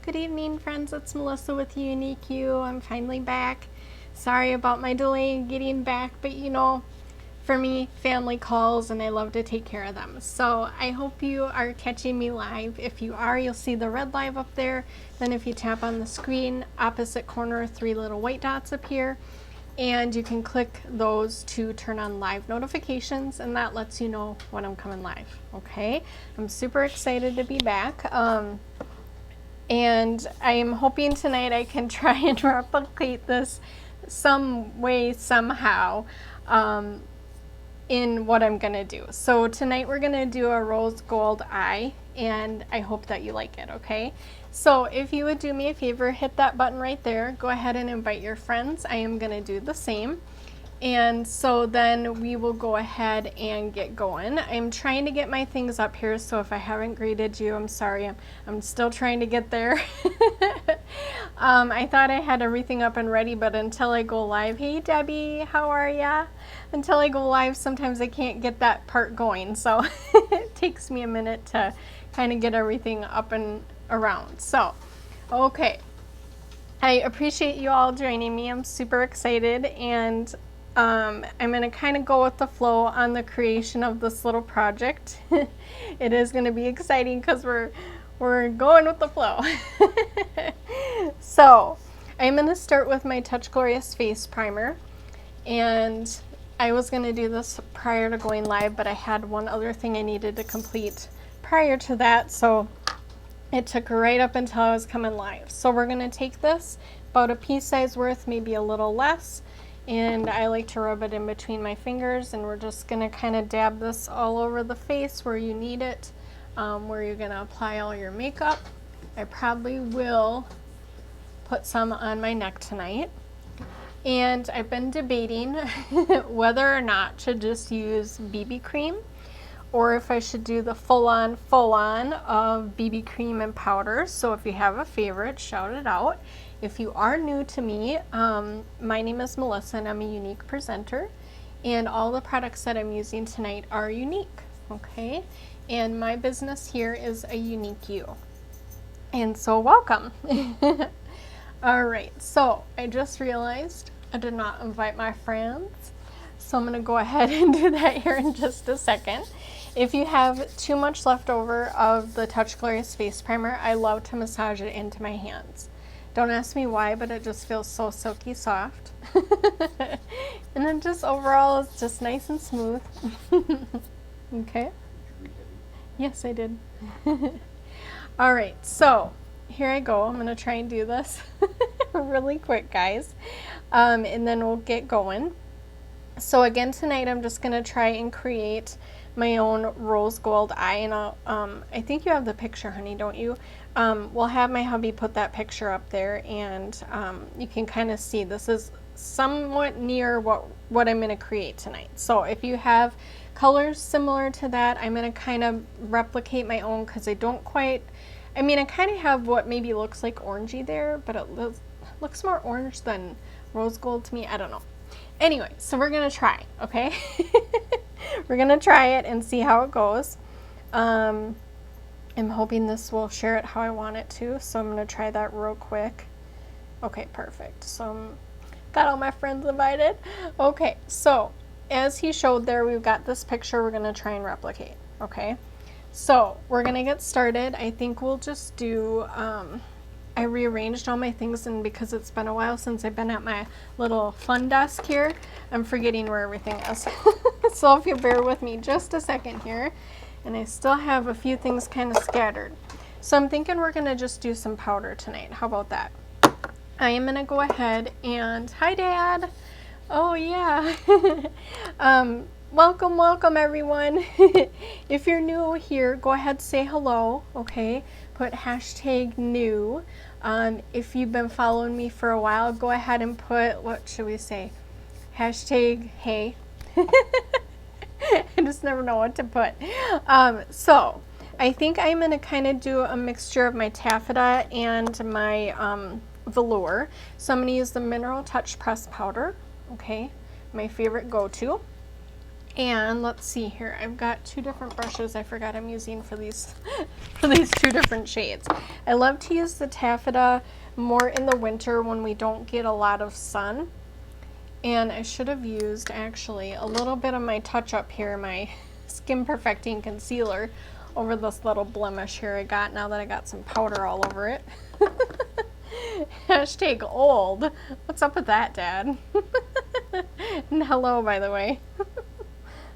Good evening, friends. It's Melissa with auniqueyou. I'm finally back. Sorry about my delay in getting back, but you know, for me, family calls and I love to take care of them. So I hope you are catching me live. If you are, you'll see the red live up there. Then if you tap on the screen, opposite corner, 3 little white dots appear. And you can click those to turn on live notifications, and that lets you know when I'm coming live. Okay, I'm super excited to be back. And I am hoping tonight I can try and replicate this some way, somehow, in what I'm gonna do. So tonight we're gonna do a rose gold eye, and I hope that you like it, okay? So if you would do me a favor, hit that button right there. Go ahead and invite your friends. I am gonna do the same. And so then we will go ahead and get going. I'm trying to get my things up here, so if I haven't greeted you, I'm sorry. I'm still trying to get there. I thought I had everything up and ready, but until I go live, hey Debbie, how are ya? Until I go live, sometimes I can't get that part going, so it takes me a minute to kind of get everything up and around. So, okay. I appreciate you all joining me. I'm super excited, and I'm going to kind of go with the flow on the creation of this little project. It is going to be exciting because we're going with the flow. So I'm going to start with my Touch Glorious Face Primer, and I was going to do this prior to going live, but I had one other thing I needed to complete prior to that, so it took right up until I was coming live. So we're going to take this, about a pea size worth, maybe a little less, and I like to rub it in between my fingers, and we're just going to kind of dab this all over the face where you need it, where you're going to apply all your makeup. I probably will put some on my neck tonight. And I've been debating whether or not to just use BB cream, or if I should do the full-on of BB cream and powder. So if you have a favorite, shout it out. If you are new to me, my name is Melissa and I'm a unique presenter, and all the products that I'm using tonight are unique, okay? And my business here is a auniqueyou. And so welcome. All right, so I just realized I did not invite my friends, so I'm gonna go ahead and do that here in just a second. If you have too much left over of the Touch Glorious Face Primer, I love to massage it into my hands. Don't ask me why, but it just feels so silky soft. And then just overall, it's just nice and smooth. Okay? Yes, I did. All right, so here I go. I'm going to try and do this really quick, guys. And then we'll get going. So again, tonight I'm just going to try and create my own rose gold eye, and I think you have the picture, honey, don't you? We'll have my hubby put that picture up there, and you can kind of see this is somewhat near what I'm going to create tonight. So if you have colors similar to that, I'm going to kind of replicate my own, because I don't quite, I mean, I kind of have what maybe looks like orangey there, but it looks more orange than rose gold to me. I don't know. Anyway, so we're going to try, okay? We're going to try it and see how it goes. I'm hoping this will share it how I want it to, so I'm going to try that real quick. Okay, perfect. So got all my friends invited. Okay, so as he showed there, we've got this picture we're going to try and replicate, okay? So we're going to get started. I think we'll just do, I rearranged all my things, and because it's been a while since I've been at my little fun desk here, I'm forgetting where everything is. So if you bear with me just a second here, and I still have a few things kind of scattered. So I'm thinking we're going to just do some powder tonight. How about that? I am going to go ahead and, hi Dad. Oh yeah. Welcome everyone. If you're new here, go ahead, say hello, okay? Put hashtag new. If you've been following me for a while, go ahead and put, what should we say? Hashtag hey. I just never know what to put. So I think I'm going to kind of do a mixture of my taffeta and my velour. So I'm going to use the Mineral Touch Press Powder, okay? My favorite go-to. And let's see here. I've got two different brushes I forgot I'm using for these for these two different shades. I love to use the taffeta more in the winter when we don't get a lot of sun. And I should have used actually a little bit of my touch up here, my Skin Perfecting Concealer, over this little blemish here I got now that I got some powder all over it. Hashtag old. What's up with that, Dad? And hello, by the way.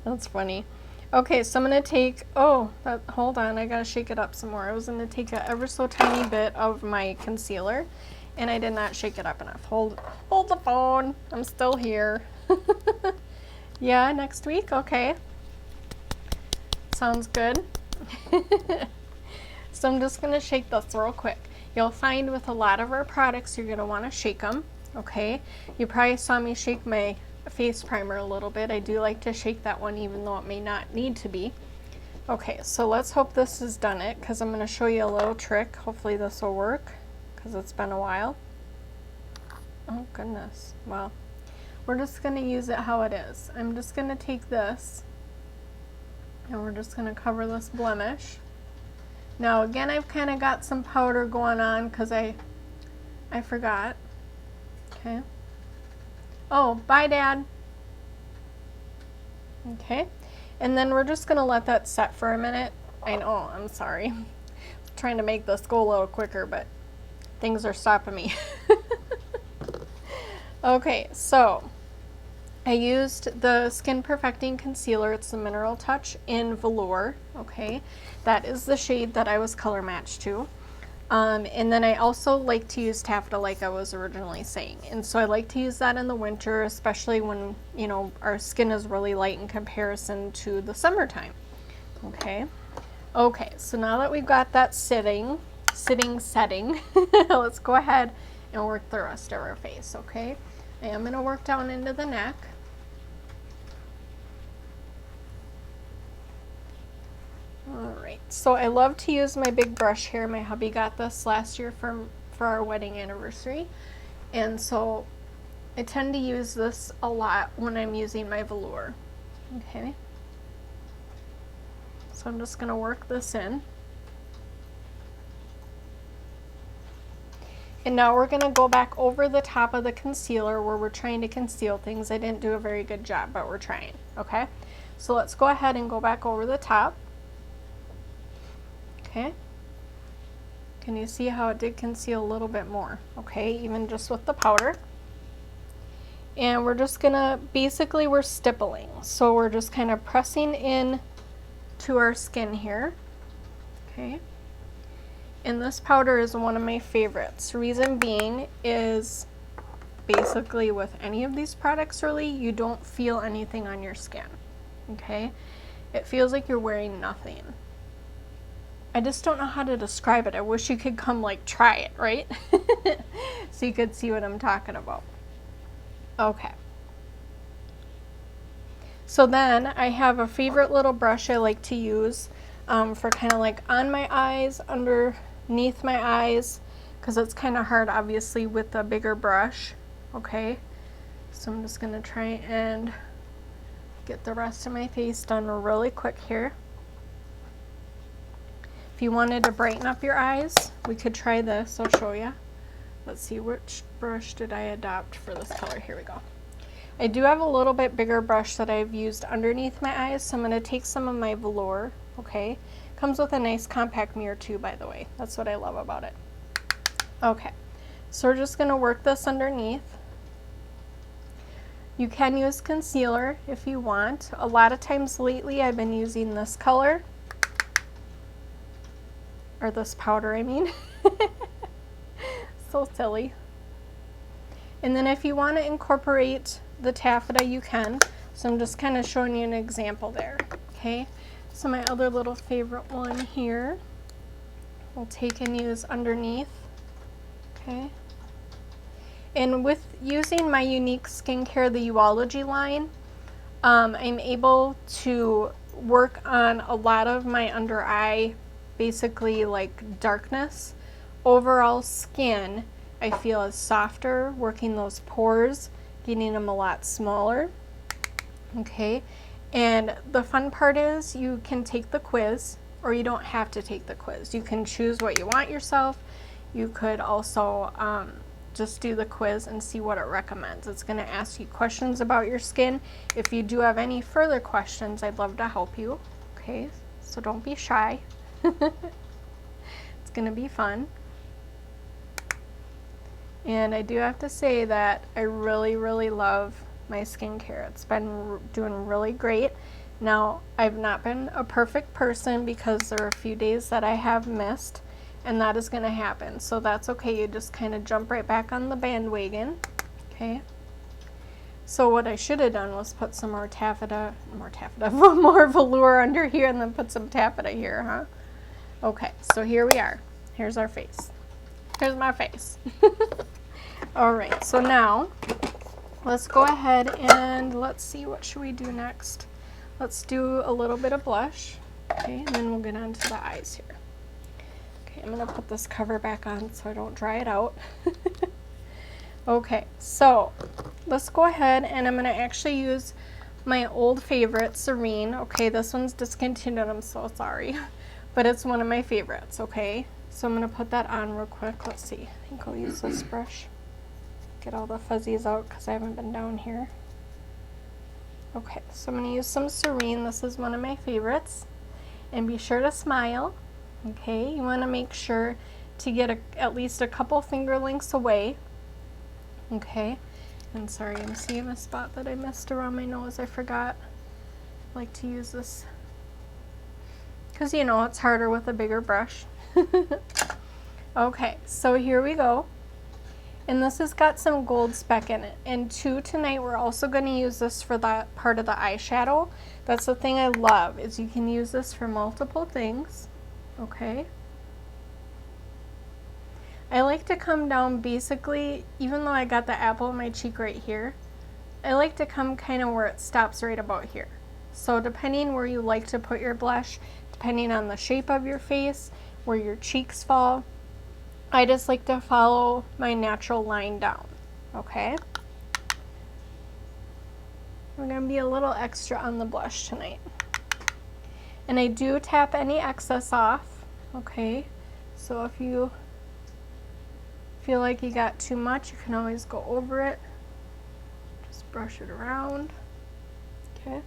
That's funny. Okay, so I'm going to take, hold on, I got to shake it up some more. I was going to take a ever so tiny bit of my concealer, and I did not shake it up enough. Hold the phone. I'm still here. Yeah, next week? Okay. Sounds good. So I'm just going to shake this real quick. You'll find with a lot of our products, you're going to want to shake them, okay? You probably saw me shake my face primer a little bit. I do like to shake that one even though it may not need to be. Okay, so let's hope this has done it, because I'm going to show you a little trick. Hopefully this will work, because it's been a while. Oh goodness. Well, we're just going to use it how it is. I'm just going to take this and we're just going to cover this blemish. Now again, I've kind of got some powder going on because I forgot. Okay. Oh, bye, Dad. Okay. And then we're just going to let that set for a minute. I know, I'm sorry. I'm trying to make this go a little quicker, but things are stopping me. Okay, so I used the Skin Perfecting Concealer. It's the Mineral Touch in Velour. Okay, that is the shade that I was color matched to. And then I also like to use taffeta like I was originally saying. And so I like to use that in the winter, especially when, you know, our skin is really light in comparison to the summertime. Okay. Okay, so now that we've got that setting, let's go ahead and work the rest of our face, okay? I am going to work down into the neck. Alright, so I love to use my big brush here. My hubby got this last year for our wedding anniversary. And so I tend to use this a lot when I'm using my velour. Okay. So I'm just going to work this in. And now we're going to go back over the top of the concealer where we're trying to conceal things. I didn't do a very good job, but we're trying. Okay. So let's go ahead and go back over the top. Okay. Can you see how it did conceal a little bit more? Okay, even just with the powder. And we're just gonna, basically we're stippling. So we're just kind of pressing in to our skin here. Okay. And this powder is one of my favorites. Reason being is basically with any of these products really, you don't feel anything on your skin. Okay. It feels like you're wearing nothing. I just don't know how to describe it. I wish you could come like try it, right? So you could see what I'm talking about. Okay. So then I have a favorite little brush I like to use for kind of like on my eyes, underneath my eyes, because it's kind of hard obviously with a bigger brush. Okay. So I'm just going to try and get the rest of my face done really quick here. If you wanted to brighten up your eyes, we could try this. I'll show you. Let's see, which brush did I adopt for this color? Here we go. I do have a little bit bigger brush that I've used underneath my eyes, so I'm going to take some of my velour. Okay. Comes with a nice compact mirror too, by the way. That's what I love about it. Okay. So we're just going to work this underneath. You can use concealer if you want. A lot of times lately I've been using this color. Or this powder, I mean. So silly. And then if you want to incorporate the taffeta, you can. So I'm just kind of showing you an example there. Okay. So my other little favorite one here, we'll take and use underneath. Okay. And with using my Unique Skincare, the Youology line, I'm able to work on a lot of my under eye, basically like darkness. Overall skin, I feel is softer, working those pores, getting them a lot smaller. Okay, And the fun part is you can take the quiz, or you don't have to take the quiz. You can choose what you want yourself. You could also just do the quiz and see what it recommends. It's going to ask you questions about your skin. If you do have any further questions, I'd love to help you. Okay, so don't be shy. It's going to be fun. And I do have to say that I really, really love my skincare. It's been doing really great. Now, I've not been a perfect person because there are a few days that I have missed, and that is going to happen. So that's okay. You just kind of jump right back on the bandwagon. Okay. So what I should have done was put some more more velour under here and then put some taffeta here, huh? Okay, so here we are. Here's our face. Here's my face. All right, so now let's go ahead and let's see, what should we do next? Let's do a little bit of blush, okay, and then we'll get on to the eyes here. Okay, I'm gonna put this cover back on so I don't dry it out. Okay, so let's go ahead and I'm gonna actually use my old favorite, Serene. Okay, this one's discontinued, I'm so sorry, but it's one of my favorites, okay? So I'm gonna put that on real quick. Let's see, I think I'll use this brush. Get all the fuzzies out because I haven't been down here. Okay, so I'm going to use some Serene. This is one of my favorites. And be sure to smile. Okay, you want to make sure to get at least a couple finger lengths away. Okay, and sorry, I'm seeing a spot that I missed around my nose. I forgot. I like to use this because, you know, it's harder with a bigger brush. Okay, so here we go. And this has got some gold speck in it. And tonight we're also going to use this for that part of the eyeshadow. That's the thing I love, is you can use this for multiple things. Okay. I like to come down basically, even though I got the apple of my cheek right here, I like to come kind of where it stops right about here. So depending where you like to put your blush, depending on the shape of your face, where your cheeks fall, I just like to follow my natural line down, okay? We're going to be a little extra on the blush tonight. And I do tap any excess off, okay? So if you feel like you got too much, you can always go over it. Just brush it around, okay?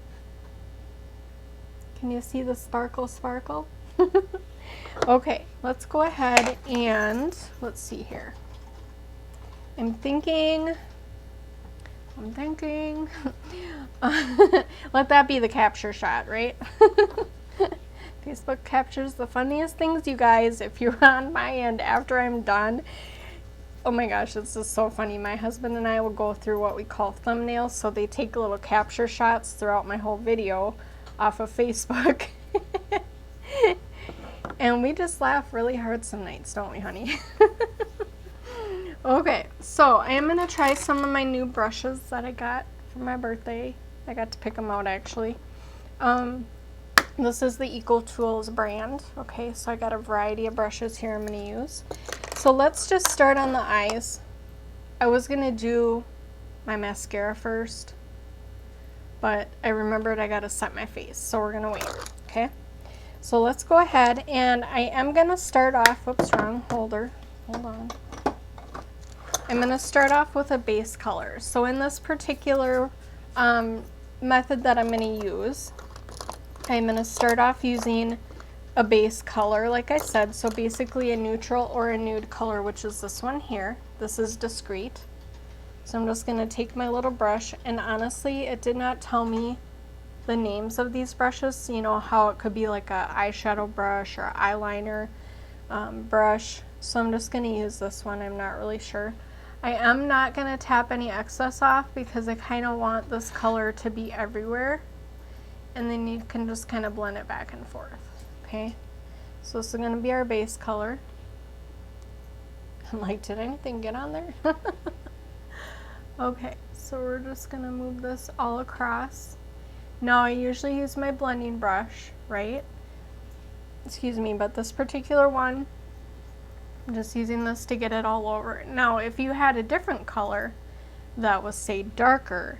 Can you see the sparkle sparkle? Okay, let's go ahead and let's see here. I'm thinking, let that be the capture shot, right? Facebook captures the funniest things, you guys, if you're on my end after I'm done. Oh my gosh, this is so funny. My husband and I will go through what we call thumbnails, so they take little capture shots throughout my whole video off of Facebook. And we just laugh really hard some nights, don't we, honey? Okay, so I am going to try some of my new brushes that I got for my birthday. I got to pick them out, actually. This is the Eco Tools brand. Okay, so I got a variety of brushes here I'm going to use. So let's just start on the eyes. I was going to do my mascara first, but I remembered I got to set my face, so we're going to wait, okay? So let's go ahead, and I am going to start off, whoops, wrong holder, hold on. I'm going to start off with a base color. So in this particular method that I'm going to use, I'm going to start off using a base color, like I said, so basically a neutral or a nude color, which is this one here. This is Discreet. So I'm just going to take my little brush, and honestly, it did not tell me the names of these brushes, you know, how it could be like a eyeshadow brush or eyeliner brush. So I'm just going to use this one. I'm not really sure. I am not going to tap any excess off because I kind of want this color to be everywhere. And then you can just kind of blend it back and forth. Okay, so this is going to be our base color. I'm like, did anything get on there? Okay, so we're just going to move this all across. Now I usually use my blending brush, right? Excuse me, but this particular one, I'm just using this to get it all over. Now if you had a different color that was, say, darker,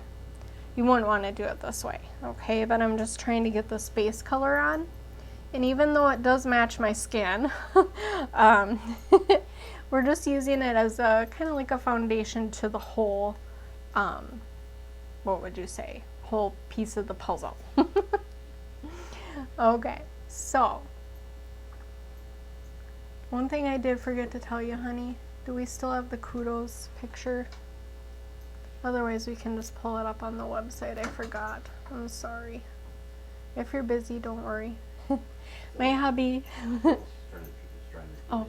you wouldn't want to do it this way, okay? But I'm just trying to get this base color on. And even though it does match my skin, we're just using it as a kind of like a foundation to the whole, what would you say, whole piece of the puzzle. Okay, so one thing I did forget to tell you, honey, do we still have the kudos picture? Otherwise we can just pull it up on the website. I forgot. I'm sorry. If you're busy, don't worry. My hubby. Oh.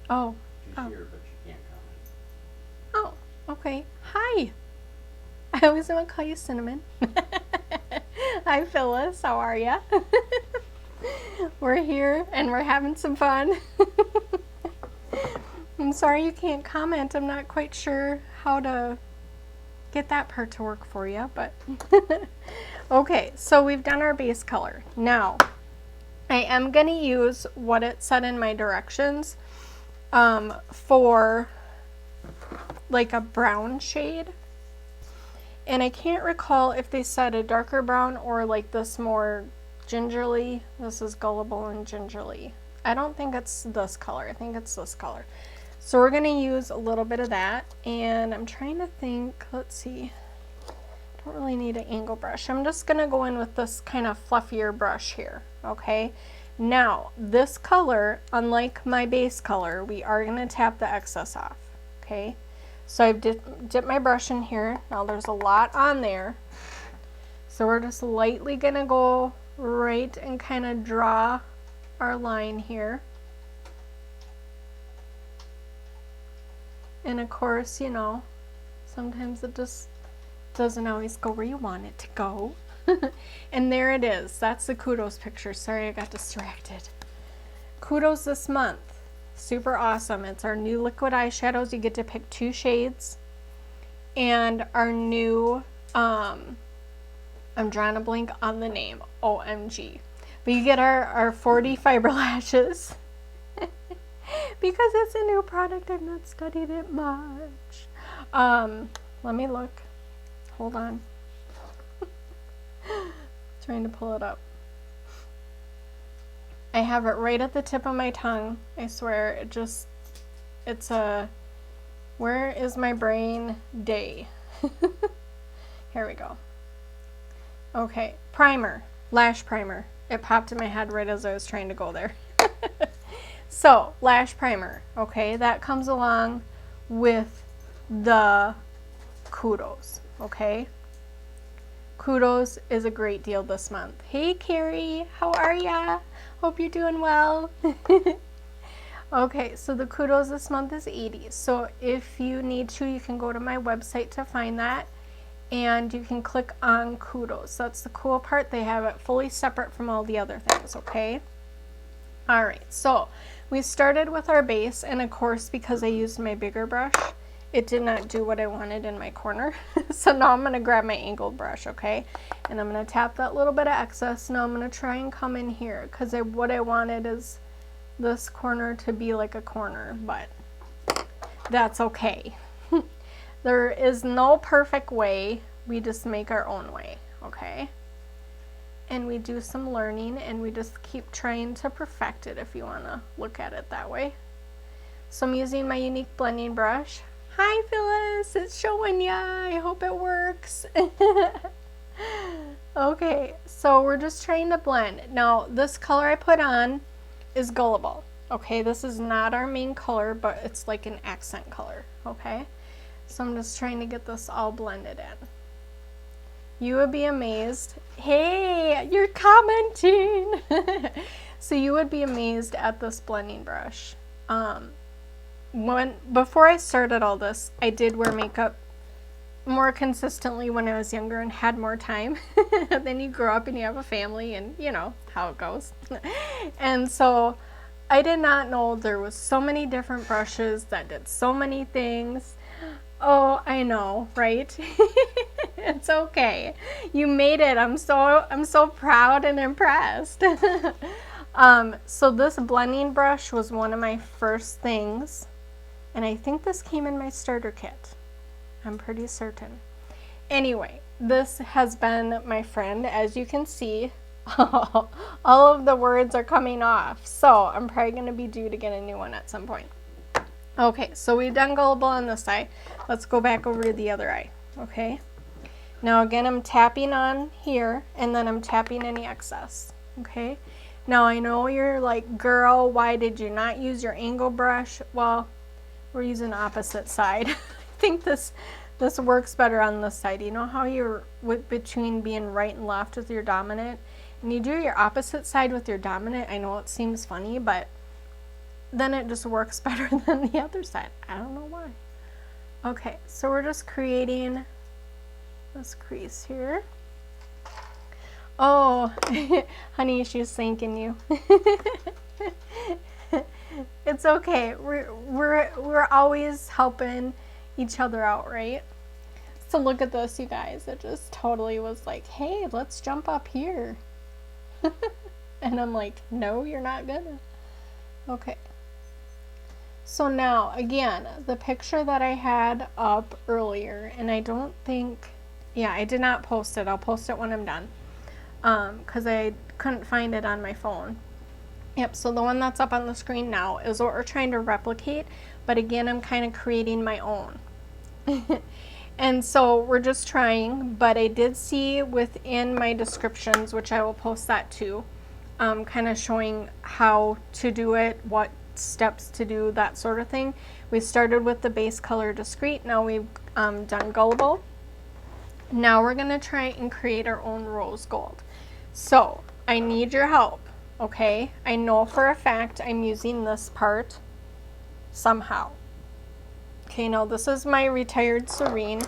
Oh. She's here, but she can't comment. Oh, okay. Hi. I always want to call you Cinnamon. Hi, Phyllis. How are ya? We're here and we're having some fun. I'm sorry you can't comment. I'm not quite sure how to get that part to work for you, but okay, so we've done our base color. Now, I am going to use what it said in my directions for like a brown shade. And I can't recall if they said a darker brown or like this more gingerly. This is Gullible and Gingerly. I don't think it's this color. I think it's this color. So we're going to use a little bit of that. And I'm trying to think, let's see. Don't really need an angle brush. I'm just going to go in with this kind of fluffier brush here. Okay. Now, this color, unlike my base color, we are going to tap the excess off. Okay. So I've dipped my brush in here. Now there's a lot on there. So we're just lightly going to go right and kind of draw our line here. And of course, you know, sometimes it just doesn't always go where you want it to go. And there it is. That's the kudos picture. Sorry, I got distracted. Kudos this month. Super awesome. It's our new liquid eyeshadows. You get to pick 2 shades. And our new, I'm drawing a blank on the name, OMG. But you get our 40 fiber lashes. Because it's a new product, I've not studied it much. Let me look. Hold on. Trying to pull it up. I have it right at the tip of my tongue. I swear, it's a, where is my brain day? Here we go. Okay, primer, lash primer. It popped in my head right as I was trying to go there. So, lash primer, okay, that comes along with the kudos, okay? Kudos is a great deal this month. Hey, Carrie, how are ya? Hope you're doing well. Okay, so the kudos this month is 80. So if you need to, you can go to my website to find that. And you can click on kudos. That's the cool part. They have it fully separate from all the other things, okay? All right, so we started with our base, and of course, because I used my bigger brush, it did not do what I wanted in my corner. So now I'm gonna grab my angled brush, okay? And I'm gonna tap that little bit of excess. Now I'm gonna try and come in here, because what I wanted is this corner to be like a corner, but that's okay. There is no perfect way. We just make our own way, okay? And we do some learning, and we just keep trying to perfect it, if you want to look at it that way. So I'm using my unique blending brush. Hi, Phyllis. It's showing ya. I hope it works. Okay, so we're just trying to blend. Now, this color I put on is Gullible. Okay, this is not our main color, but it's like an accent color, okay? So I'm just trying to get this all blended in. You would be amazed. Hey, you're commenting. So you would be amazed at this blending brush. Before I started all this, I did wear makeup more consistently when I was younger and had more time. Then you grow up and you have a family, and you know how it goes. And so I did not know there was so many different brushes that did so many things. Oh, I know, right? It's okay. You made it. I'm so proud and impressed. So this blending brush was one of my first things, and I think this came in my starter kit. I'm pretty certain. Anyway, this has been my friend. As you can see, all of the words are coming off. So I'm probably going to be due to get a new one at some point. Okay, so we've done gullible on this eye. Let's go back over to the other eye. Okay. Now again, I'm tapping on here, and then I'm tapping any excess. Okay. Now I know you're like, girl, why did you not use your angle brush? Well, we're using opposite side. I think this works better on this side. You know how you're between being right and left with your dominant, and you do your opposite side with your dominant. I know it seems funny, but then it just works better than the other side. I don't know why. Okay, so we're just creating this crease here. Oh, honey, she's thanking you. It's okay. We're always helping each other out, right? So look at this, you guys. It just totally was like, hey, let's jump up here. And I'm like, no, you're not gonna. Okay. So now, again, the picture that I had up earlier, and I don't think, yeah, I did not post it. I'll post it when I'm done, because I couldn't find it on my phone. Yep, so the one that's up on the screen now is what we're trying to replicate, but again, I'm kind of creating my own. And so we're just trying, but I did see within my descriptions, which I will post that too, kind of showing how to do it, what steps to do, that sort of thing. We started with the base color discreet. Now we've done gullible. Now we're going to try and create our own rose gold. So I need your help, okay? I know for a fact I'm using this part somehow. Okay, now this is my retired Serene,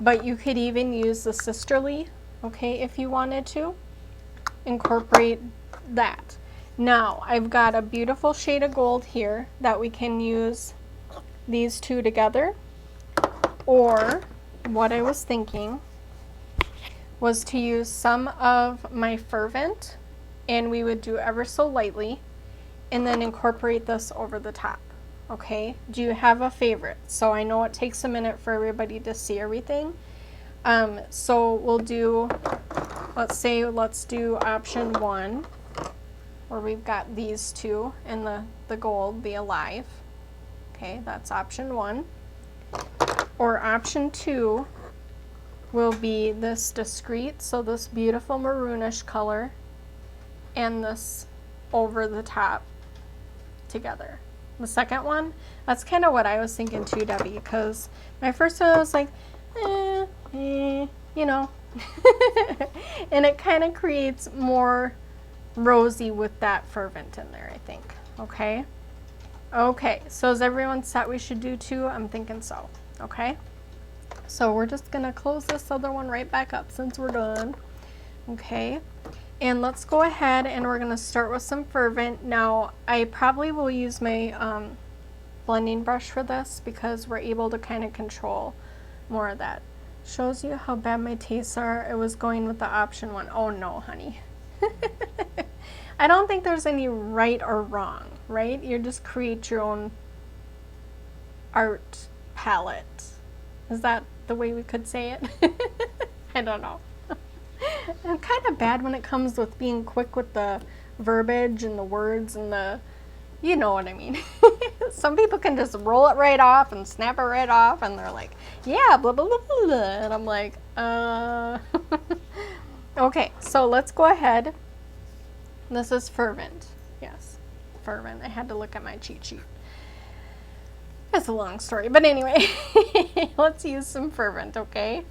but you could even use the Sisterly, okay, if you wanted to incorporate that. Now, I've got a beautiful shade of gold here that we can use these two together. Or, what I was thinking was to use some of my Fervent, and we would do ever so lightly, and then incorporate this over the top. Okay? Do you have a favorite? So I know it takes a minute for everybody to see everything. So we'll do, let's do option 1. Where we've got these two and the gold, the Alive. Okay, that's option 1. Or option 2 will be this discreet, so this beautiful maroonish color and this over the top together. The second one, that's kind of what I was thinking too, Debbie, because my first one I was like, you know. And it kind of creates more rosy with that Fervent in there, I think. Okay. Okay, so is everyone set? We should do 2? I'm thinking so. Okay. So we're just gonna close this other one right back up since we're done. Okay. And let's go ahead and we're gonna start with some Fervent. Now, I probably will use my blending brush for this because we're able to kind of control more of that. Shows you how bad my tastes are. It was going with the option 1. Oh no, honey. I don't think there's any right or wrong, right? You just create your own art palette. Is that the way we could say it? I don't know. I'm kind of bad when it comes with being quick with the verbiage and the words and the, you know what I mean. Some people can just roll it right off and snap it right off and they're like, yeah, blah, blah, blah, blah, blah. And I'm like, Okay, so let's go ahead. This is Fervent. Yes, Fervent. I had to look at my cheat sheet. It's a long story, but anyway, let's use some Fervent, okay?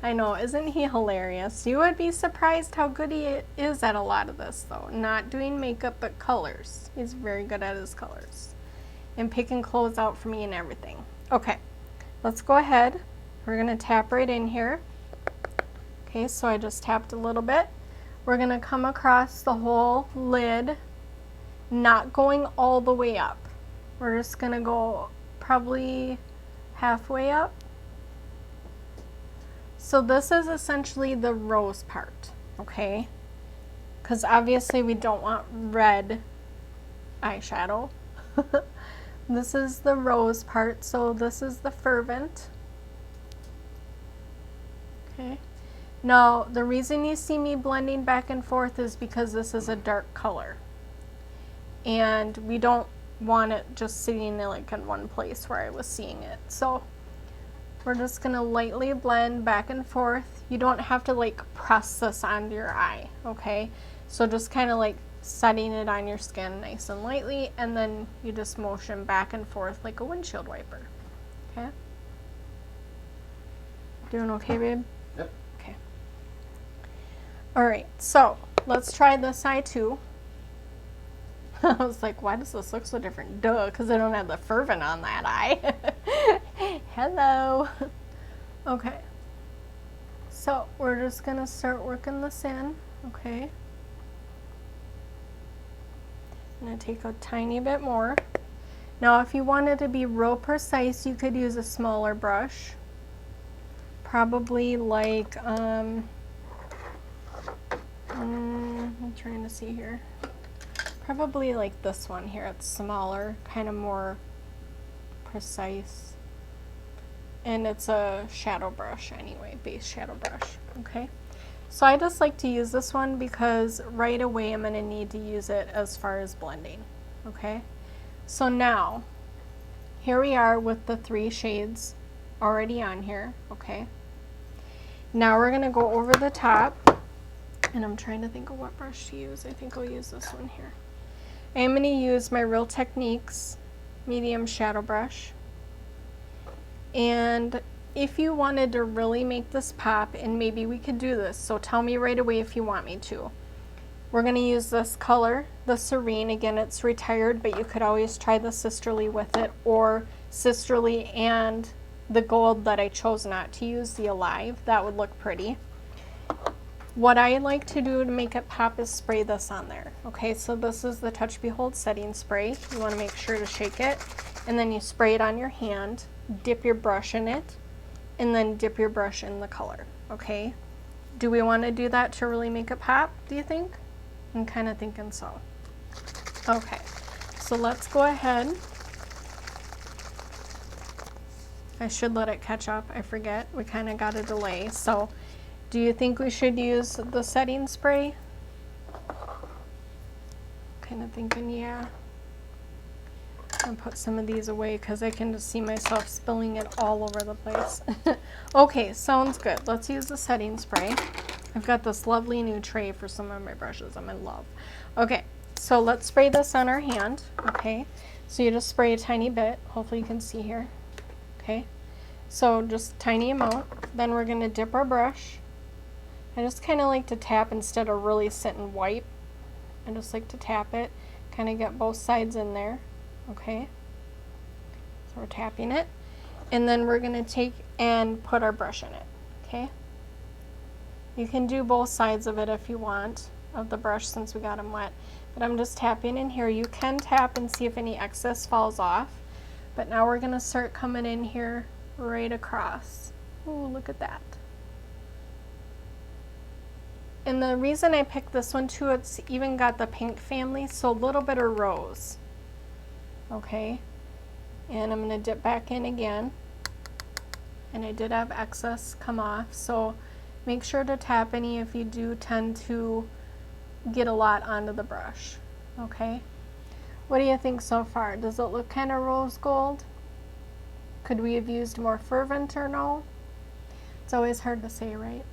I know, isn't he hilarious? You would be surprised how good he is at a lot of this, though. Not doing makeup, but colors. He's very good at his colors. And picking clothes out for me and everything. Okay, let's go ahead. We're going to tap right in here. Okay, so I just tapped a little bit. We're going to come across the whole lid, not going all the way up. We're just going to go probably halfway up. So this is essentially the rose part, okay? Because obviously we don't want red eyeshadow. This is the rose part, so this is the Fervent. Okay. Now, the reason you see me blending back and forth is because this is a dark color. And we don't want it just sitting like in one place where I was seeing it. So we're just gonna lightly blend back and forth. You don't have to like press this onto your eye, okay? So just kind of like setting it on your skin nice and lightly, and then you just motion back and forth like a windshield wiper, okay? Doing okay, babe? Yep. Okay. All right, so let's try this eye too. I was like, why does this look so different? Duh, because I don't have the fervent on that eye. Hello. Okay. So we're just going to start working this in, okay? I'm going to take a tiny bit more. Now, if you wanted to be real precise, you could use a smaller brush. Probably like, I'm trying to see here. Probably like this one here. It's smaller, kind of more precise. And it's a shadow brush anyway, base shadow brush, okay? So I just like to use this one because right away I'm gonna need to use it as far as blending, okay? So now, here we are with the 3 shades already on here, okay? Now we're gonna go over the top, and I'm trying to think of what brush to use. I think I'll use this one here. I'm gonna use my Real Techniques medium shadow brush. And if you wanted to really make this pop, and maybe we could do this, so tell me right away if you want me to. We're going to use this color, the Serene. Again, it's retired, but you could always try the Sisterly with it, or Sisterly and the gold that I chose not to use, the Alive. That would look pretty. What I like to do to make it pop is spray this on there. Okay, so this is the Touch Behold setting spray. You want to make sure to shake it, and then you spray it on your hand, dip your brush in it, and then dip your brush in the color, okay? Do we want to do that to really make it pop, do you think? I'm kind of thinking so. Okay, so let's go ahead. I should let it catch up, I forget. We kind of got a delay. So do you think we should use the setting spray? Kind of thinking, yeah. I'll put some of these away because I can just see myself spilling it all over the place. Okay, sounds good. Let's use the setting spray. I've got this lovely new tray for some of my brushes I'm in love. Okay, so let's spray this on our hand, okay? So you just spray a tiny bit. Hopefully you can see here, okay? So just a tiny amount. Then we're gonna dip our brush. I just kind of like to tap instead of really sit and wipe. I just like to tap it, kind of get both sides in there. Okay, so we're tapping it, and then we're going to take and put our brush in it, okay? You can do both sides of it if you want, of the brush, since we got them wet, but I'm just tapping in here. You can tap and see if any excess falls off, but now we're going to start coming in here right across. Ooh, look at that. And the reason I picked this one too, it's even got the pink family, so a little bit of rose. Okay, and I'm going to dip back in again, and I did have excess come off, so make sure to tap any if you do tend to get a lot onto the brush. Okay, what do you think so far? Does it look kind of rose gold? Could we have used more fervent or no? It's always hard to say, right?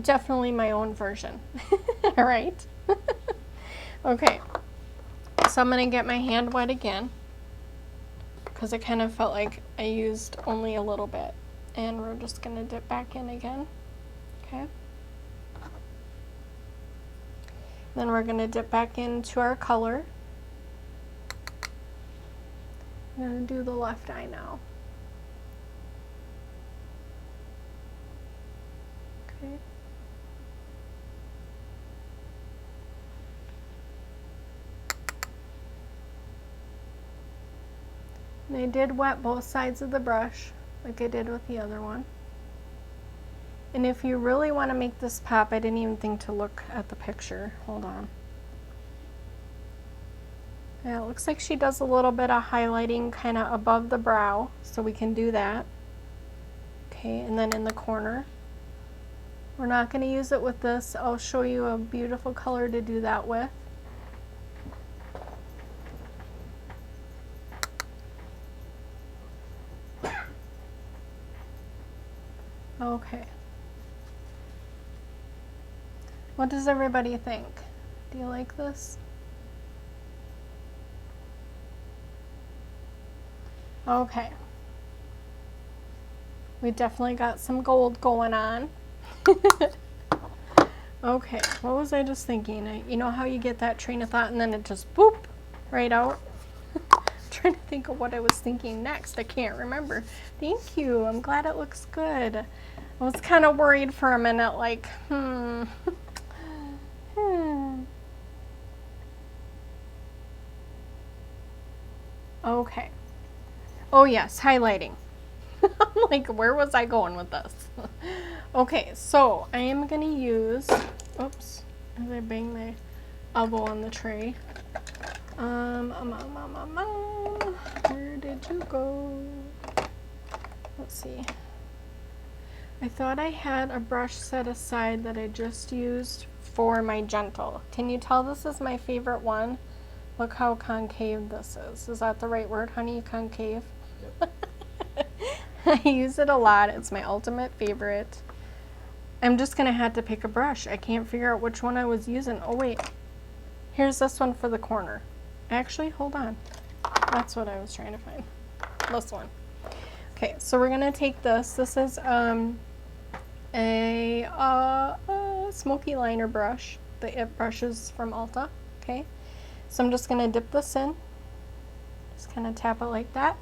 Definitely my own version. All right. Okay, so I'm gonna get my hand wet again because I kind of felt like I used only a little bit, and we're just gonna dip back in again. Okay, then we're gonna dip back into our color. I'm gonna do the left eye now. Okay. And I did wet both sides of the brush like I did with the other one. And if you really want to make this pop, I didn't even think to look at the picture. Hold on. Yeah, it looks like she does a little bit of highlighting kind of above the brow, so we can do that. Okay, and then in the corner. We're not going to use it with this. I'll show you a beautiful color to do that with. Okay. What does everybody think? Do you like this? Okay. We definitely got some gold going on. Okay, what was I just thinking? You know how you get that train of thought and then it just boop right out? Trying to think of what I was thinking next. I can't remember. Thank you. I'm glad it looks good. I was kind of worried for a minute, like, Okay. Oh yes, highlighting. I'm like, where was I going with this? Okay, so I am going to use, oops, as I bang my elbow on the tray. Where did you go? Let's see. I thought I had a brush set aside that I just used for my gentle. Can you tell this is my favorite one? Look how concave this is. Is that the right word, honey? Concave? Yep. I use it a lot. It's my ultimate favorite. I'm just going to have to pick a brush. I can't figure out which one I was using. Oh, wait. Here's this one for the corner. Actually, hold on. That's what I was trying to find. This one. Okay, so we're going to take this. This is a smoky liner brush. The It brushes from Ulta. Okay, so I'm just going to dip this in. Just kind of tap it like that.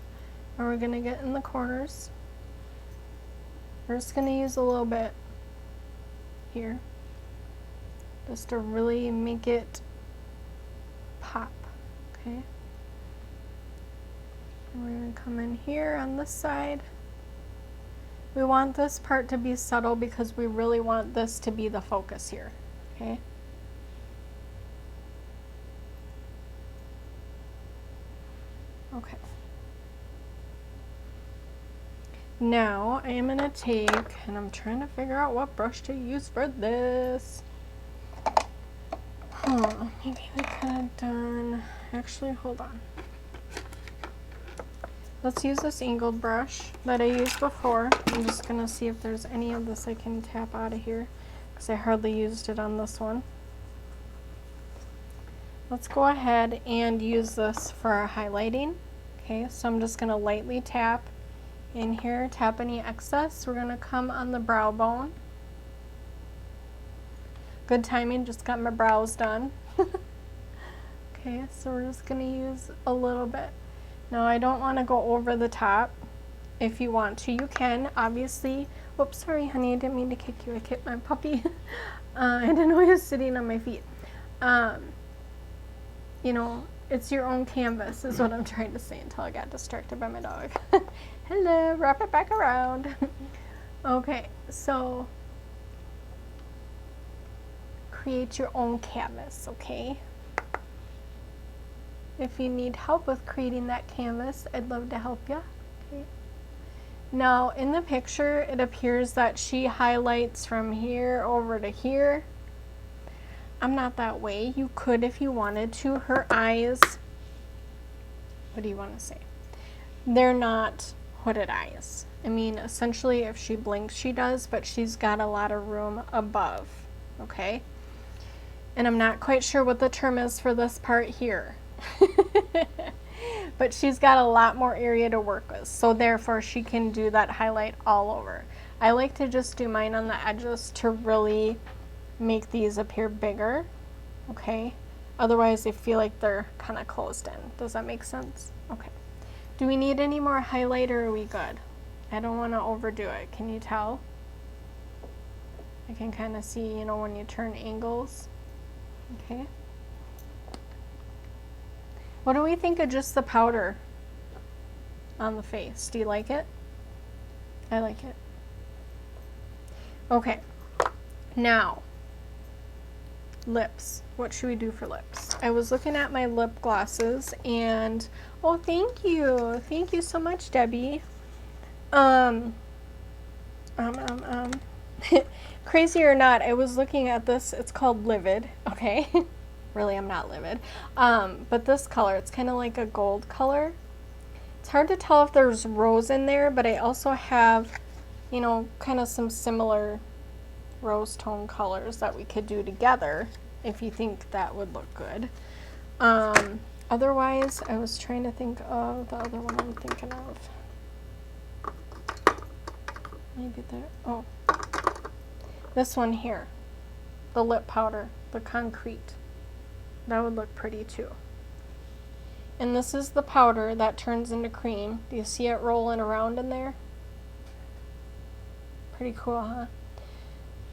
And we're going to get in the corners. We're just going to use a little bit here just to really make it pop. Okay, and we're going to come in here on this side. We want this part to be subtle because we really want this to be the focus here. Okay, okay. Now I am going to take, and I'm trying to figure out what brush to use for this. Maybe we could have done, actually, hold on. Let's use this angled brush that I used before. I'm just going to see if there's any of this I can tap out of here because I hardly used it on this one. Let's go ahead and use this for our highlighting. Okay, so I'm just going to lightly tap in here, tap any excess. We're going to come on the brow bone. Good timing, just got my brows done. Okay, so we're just going to use a little bit. Now I don't want to go over the top. If you want to, you can. Obviously, whoops, sorry honey, I didn't mean to kick you. I kicked my puppy. I didn't know he was sitting on my feet. You know, it's your own canvas is what I'm trying to say until I got distracted by my dog. Hello, wrap it back around. Okay, so create your own canvas, okay? If you need help with creating that canvas, I'd love to help you. Okay. Now, in the picture, it appears that she highlights from here over to here. I'm not that way. You could if you wanted to. Her eyes, what do you want to say? They're not hooded eyes. I mean, essentially, if she blinks, she does, but she's got a lot of room above, okay? And I'm not quite sure what the term is for this part here. But she's got a lot more area to work with, so therefore she can do that highlight all over. I like to just do mine on the edges to really make these appear bigger, okay? Otherwise I feel like they're kind of closed in. Does that make sense? Okay. Do we need any more highlight or are we good? I don't want to overdo it. Can you tell? I can kind of see, you know, when you turn angles. Okay. What do we think of just the powder on the face? Do you like it? I like it. Okay. Now, Lips. What should we do for lips? I was looking at my lip glosses and, oh, thank you. Thank you so much, Debbie. Crazy or not, I was looking at this. It's called Livid, okay? Really, I'm not livid. But this color, it's kind of like a gold color. It's hard to tell if there's rose in there, but I also have, you know, kind of some similar rose tone colors that we could do together if you think that would look good. Otherwise, I was trying to think of the other one I'm thinking of. Maybe there. Oh, this one here, the lip powder, the concrete. That would look pretty too. And this is the powder that turns into cream. Do you see it rolling around in there? Pretty cool, huh?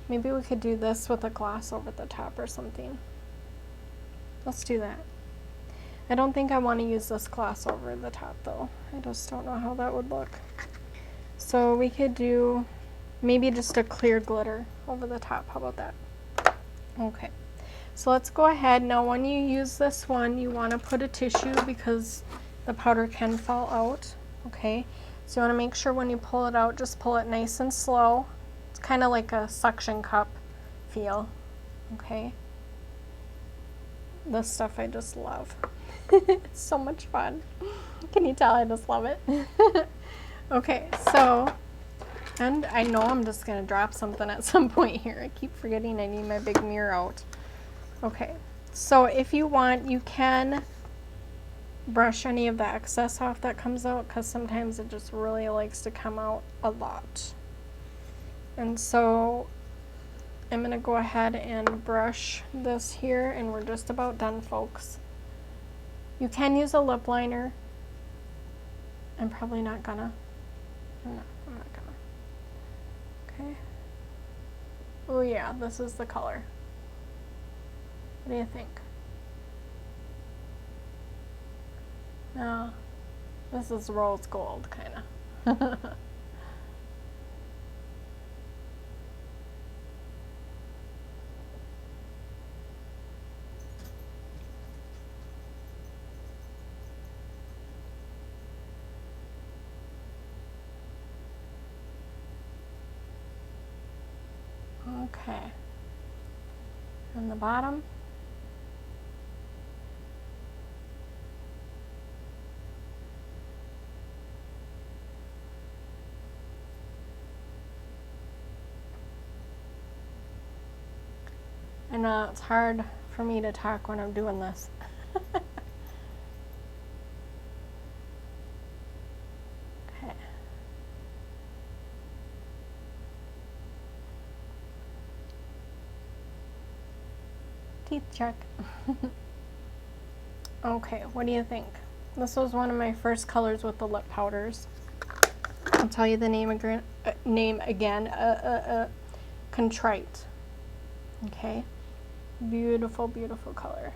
Maybe we could do this with a gloss over the top or something. Let's do that. I don't think I want to use this gloss over the top though. I just don't know how that would look. So we could do maybe just a clear glitter over the top. How about that? Okay. So let's go ahead. Now when you use this one, you want to put a tissue because the powder can fall out. Okay. So you want to make sure when you pull it out, just pull it nice and slow. It's kind of like a suction cup feel. Okay. This stuff I just love. It's so much fun. Can you tell I just love it? Okay, so, and I know I'm just going to drop something at some point here. I keep forgetting I need my big mirror out. Okay, so if you want, you can brush any of the excess off that comes out because sometimes it just really likes to come out a lot. And so I'm going to go ahead and brush this here and we're just about done, folks. You can use a lip liner. I'm probably not gonna. I'm not gonna. Okay. Oh yeah, this is the color. What do you think? No, this is rose gold, kinda. Okay. And the bottom. I know it's hard for me to talk when I'm doing this. Okay. Teeth check. Okay, what do you think? This was one of my first colors with the lip powders. I'll tell you the name again. Contrite. Okay. Beautiful, beautiful color.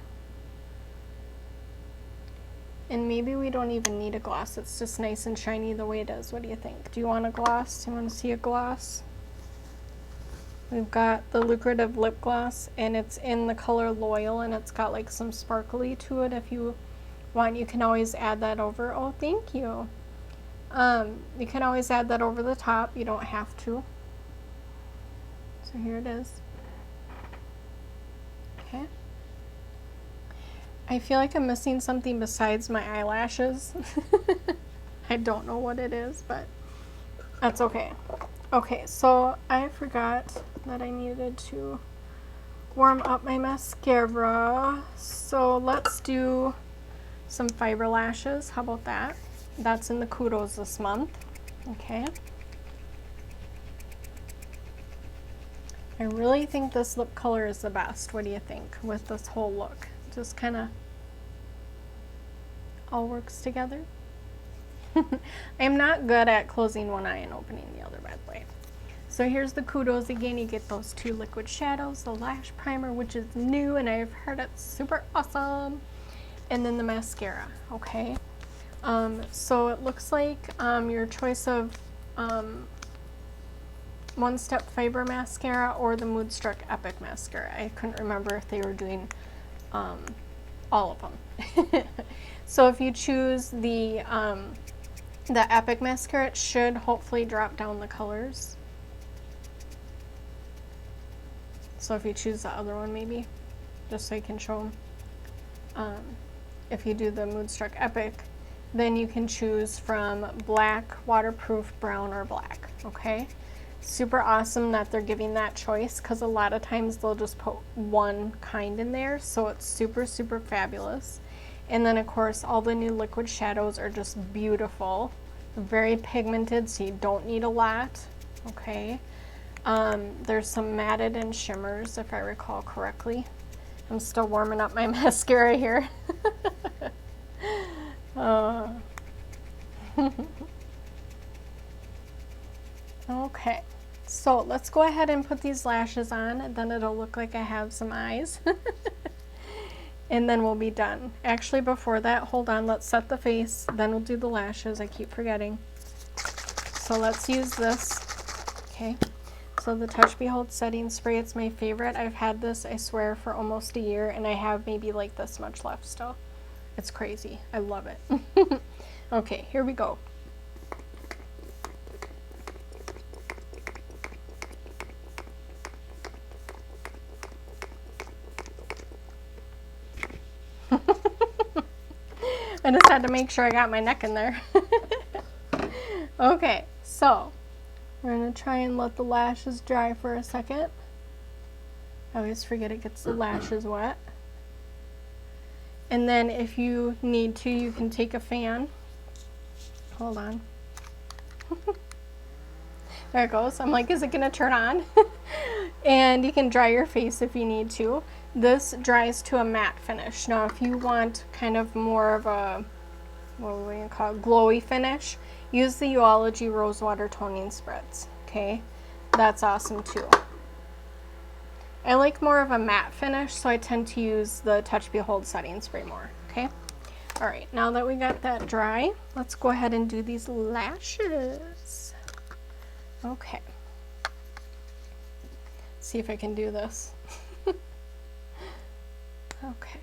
And maybe we don't even need a gloss. It's just nice and shiny the way it is. What do you think? Do you want a gloss? Do you want to see a gloss? We've got the Lucrative Lip Gloss, and it's in the color Loyal, and it's got like some sparkly to it. If you want, you can always add that over. Oh, thank you. You can always add that over the top. You don't have to. So here it is. Okay. I feel like I'm missing something besides my eyelashes. I don't know what it is, but that's okay. Okay, so I forgot that I needed to warm up my mascara. So let's do some fiber lashes. How about that? That's in the kudos this month. Okay. I really think this lip color is the best. What do you think with this whole look? Just kind of all works together. I'm not good at closing one eye and opening the other, by the way. So here's the kudos again. You get those two liquid shadows, the lash primer, which is new and I've heard it's super awesome, and then the mascara. Okay. So it looks like your choice of One Step Fiber Mascara or the Moodstruck Epic Mascara. I couldn't remember if they were doing all of them. So if you choose the Epic Mascara, it should hopefully drop down the colors. So if you choose the other one, maybe, just so you can show them. If you do the Moodstruck Epic, then you can choose from black, waterproof, brown, or black, okay? Super awesome that they're giving that choice, because a lot of times they'll just put one kind in there, so it's super, super fabulous. And then, of course, all the new liquid shadows are just beautiful. Very pigmented, so you don't need a lot, okay? There's some matted and shimmers, if I recall correctly. I'm still warming up my mascara here. Okay, so let's go ahead and put these lashes on, and then it'll look like I have some eyes. And then we'll be done. Actually, before that, hold on, let's set the face, then we'll do the lashes. I keep forgetting. So let's use this. Okay, so the Touch Behold setting spray, it's my favorite. I've had this, I swear, for almost a year, and I have maybe like this much left still. It's crazy. I love it. Okay, here we go. I just had to make sure I got my neck in there. Okay, so we're going to try and let the lashes dry for a second. I always forget it gets the lashes wet. And then if you need to, you can take a fan. Hold on. There it goes. I'm like, is it going to turn on? And you can dry your face if you need to. This dries to a matte finish. Now, if you want kind of more of a, what do we call it, glowy finish, use the Euology Rosewater Toning Spritz. Okay, that's awesome too. I like more of a matte finish, so I tend to use the Touch Behold setting spray more. Okay. All right. Now that we got that dry, let's go ahead and do these lashes. Okay. See if I can do this. Okay.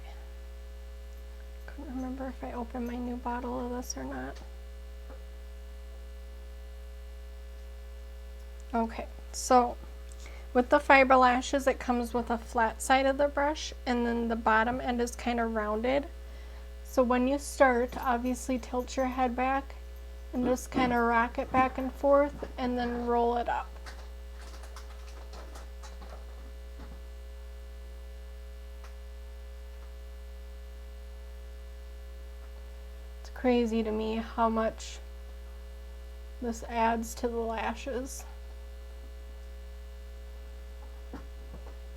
Couldn't remember if I opened my new bottle of this or not. Okay, so with the fiber lashes, it comes with a flat side of the brush, and then the bottom end is kind of rounded. So when you start, obviously tilt your head back and just kind of rock it back and forth, and then roll it up. Crazy to me how much this adds to the lashes.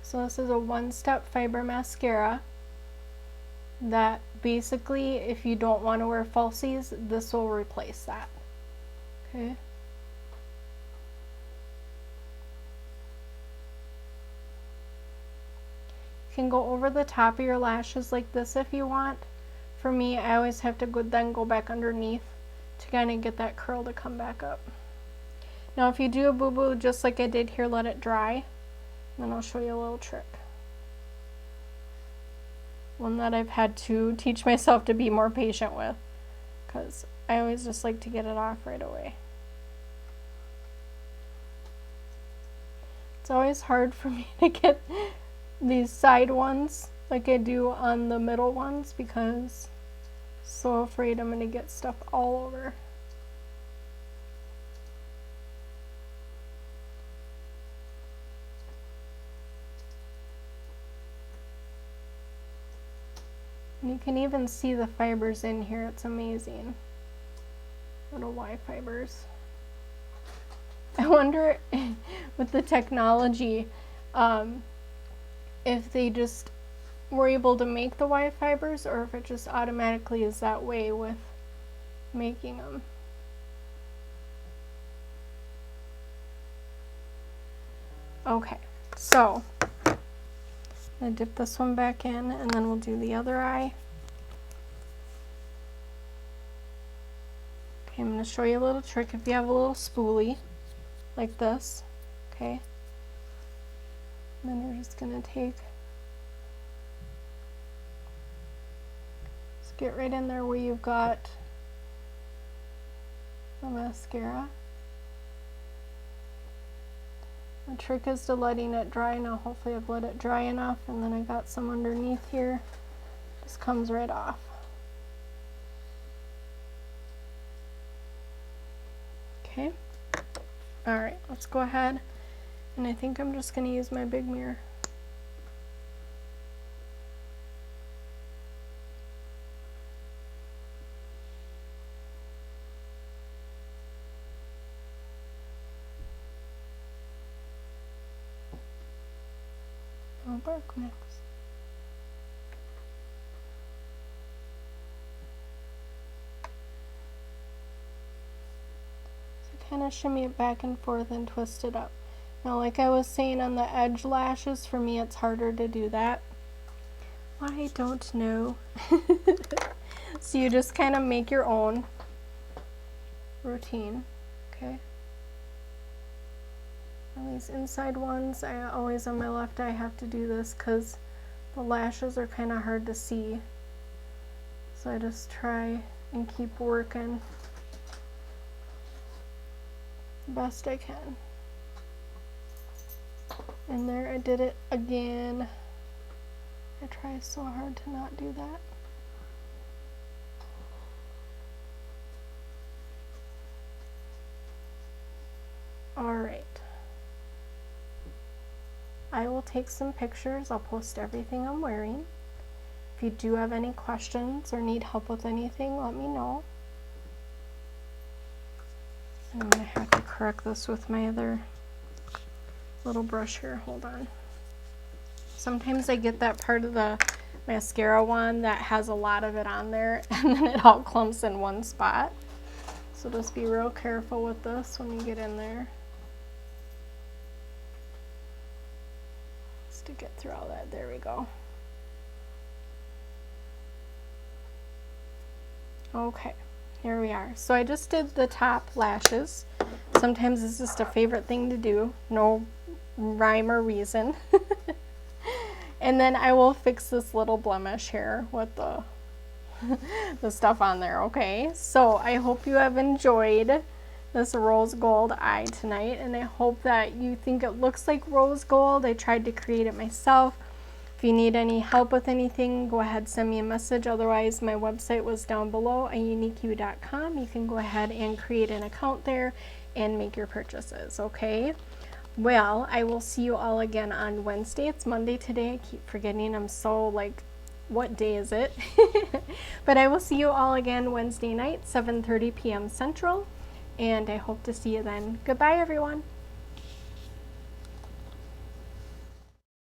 So this is a One Step Fiber Mascara that basically, if you don't want to wear falsies, this will replace that. Okay. You can go over the top of your lashes like this if you want. For me, I always have to then go back underneath to kind of get that curl to come back up. Now if you do a boo-boo just like I did here, let it dry. Then I'll show you a little trick. One that I've had to teach myself to be more patient with, because I always just like to get it off right away. It's always hard for me to get these side ones like I do on the middle ones, because I'm so afraid I'm going to get stuff all over. And you can even see the fibers in here. It's amazing. Little Y fibers. I wonder with the technology if they just were able to make the Y fibers, or if it just automatically is that way with making them. Okay, so I'm going to dip this one back in, and then we'll do the other eye. Okay, I'm going to show you a little trick. If you have a little spoolie like this, okay? And then you're just gonna take, just get right in there where you've got the mascara. The trick is to letting it dry. Now hopefully I've let it dry enough, and then I got some underneath here. Just comes right off. Okay. Alright, let's go ahead, and I think I'm just going to use my big mirror. Oh, bark next. Kind of shimmy it back and forth and twist it up. Now, like I was saying on the edge lashes, for me it's harder to do that. I don't know. So you just kind of make your own routine, okay? And these inside ones, I always on my left eye have to do this because the lashes are kind of hard to see. So I just try and keep working best I can. And there, I did it again. I try so hard to not do that. Alright. I will take some pictures. I'll post everything I'm wearing. If you do have any questions or need help with anything, let me know. I'm going to have to correct this with my other little brush here. Hold on. Sometimes I get that part of the mascara one that has a lot of it on there, and then it all clumps in one spot. So just be real careful with this when you get in there. Just to get through all that. There we go. Okay. Here we are. So I just did the top lashes. Sometimes it's just a favorite thing to do. No rhyme or reason. And then I will fix this little blemish here with the stuff on there, okay? So I hope you have enjoyed this rose gold eye tonight, and I hope that you think it looks like rose gold. I tried to create it myself. If you need any help with anything, go ahead, send me a message. Otherwise, my website was down below, auniqueyou.com. You can go ahead and create an account there and make your purchases, okay? Well, I will see you all again on Wednesday. It's Monday today. I keep forgetting. I'm so like, what day is it? But I will see you all again Wednesday night, 7:30 p.m. Central, and I hope to see you then. Goodbye, everyone.